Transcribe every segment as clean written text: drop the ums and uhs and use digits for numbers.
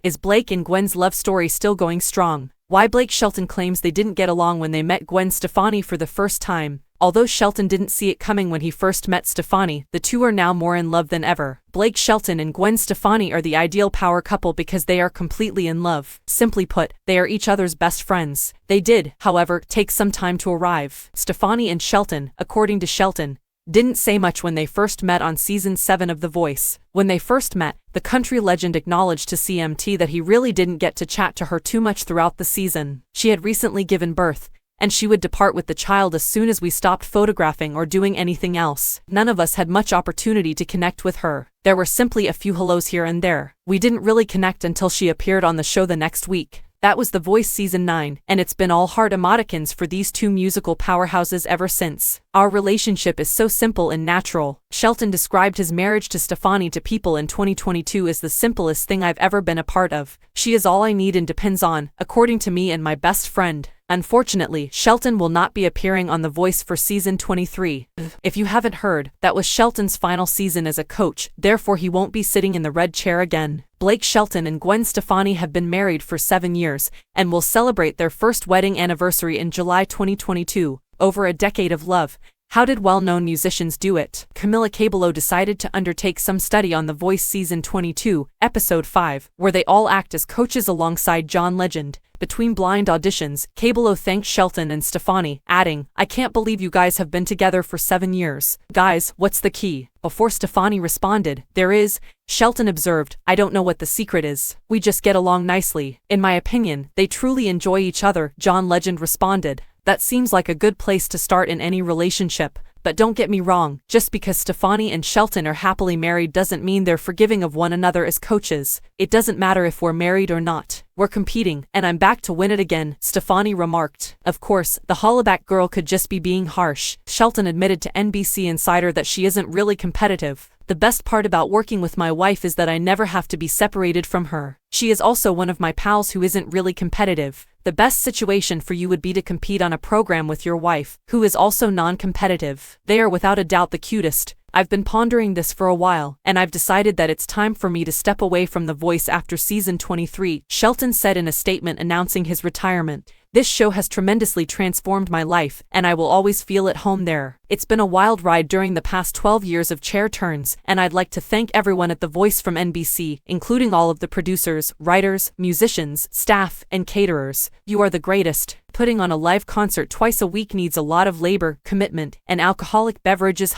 Is Blake and Gwen's love story still going strong? Why Blake Shelton claims they didn't get along when they met Gwen Stefani for the first time. Although Shelton didn't see it coming when he first met Stefani, the two are now more in love than ever. Blake Shelton and Gwen Stefani are the ideal power couple because they are completely in love. Simply put, they are each other's best friends. They did, however, take some time to arrive. Stefani and Shelton, according to Shelton, didn't say much when they first met on season 7 of The Voice. When they first met, the country legend acknowledged to CMT that he really didn't get to chat to her too much throughout the season. She had recently given birth, and she would depart with the child as soon as we stopped photographing or doing anything else. None of us had much opportunity to connect with her. There were simply a few hellos here and there. We didn't really connect until she appeared on the show the next week. That was The Voice Season 9, and it's been all heart emoticons for these two musical powerhouses ever since. Our relationship is so simple and natural. Shelton described his marriage to Stefani to People in 2022 as the simplest thing I've ever been a part of. She is all I need and depends on, according to me and my best friend. Unfortunately, Shelton will not be appearing on The Voice for season 23. If you haven't heard, that was Shelton's final season as a coach, therefore he won't be sitting in the red chair again. Blake Shelton and Gwen Stefani have been married for 7 years, and will celebrate their first wedding anniversary in July 2022. Over a decade of love. How did well-known musicians do it? Camila Cabello decided to undertake some study on The Voice Season 22, Episode 5, where they all act as coaches alongside John Legend. Between blind auditions, Cabello thanked Shelton and Stefani, adding, "I can't believe you guys have been together for 7 years. Guys, what's the key?" Before Stefani responded, "There is," Shelton observed, "I don't know what the secret is. We just get along nicely. In my opinion, they truly enjoy each other," John Legend responded. "That seems like a good place to start in any relationship. But don't get me wrong, just because Stefani and Shelton are happily married doesn't mean they're forgiving of one another as coaches. It doesn't matter if we're married or not. We're competing, and I'm back to win it again," Stefani remarked. Of course, the hollaback girl could just be being harsh. Shelton admitted to NBC Insider that she isn't really competitive. "The best part about working with my wife is that I never have to be separated from her. She is also one of my pals who isn't really competitive. The best situation for you would be to compete on a program with your wife, who is also non-competitive. They are without a doubt the cutest. I've been pondering this for a while, and I've decided that it's time for me to step away from The Voice after season 23, Shelton said in a statement announcing his retirement. "This show has tremendously transformed my life, and I will always feel at home there. It's been a wild ride during the past 12 years of chair turns, and I'd like to thank everyone at The Voice from NBC, including all of the producers, writers, musicians, staff, and caterers. You are the greatest. Putting on a live concert twice a week needs a lot of labor, commitment, and alcoholic beverages,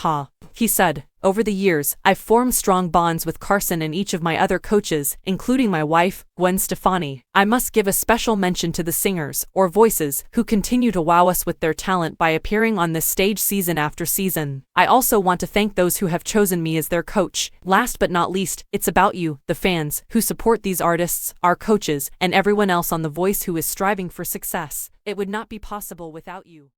he said. Over the years, I've formed strong bonds with Carson and each of my other coaches, including my wife, Gwen Stefani. I must give a special mention to the singers, or voices, who continue to wow us with their talent by appearing on this stage season after season. I also want to thank those who have chosen me as their coach. Last but not least, it's about you, the fans, who support these artists, our coaches, and everyone else on The Voice who is striving for success. It would not be possible without you."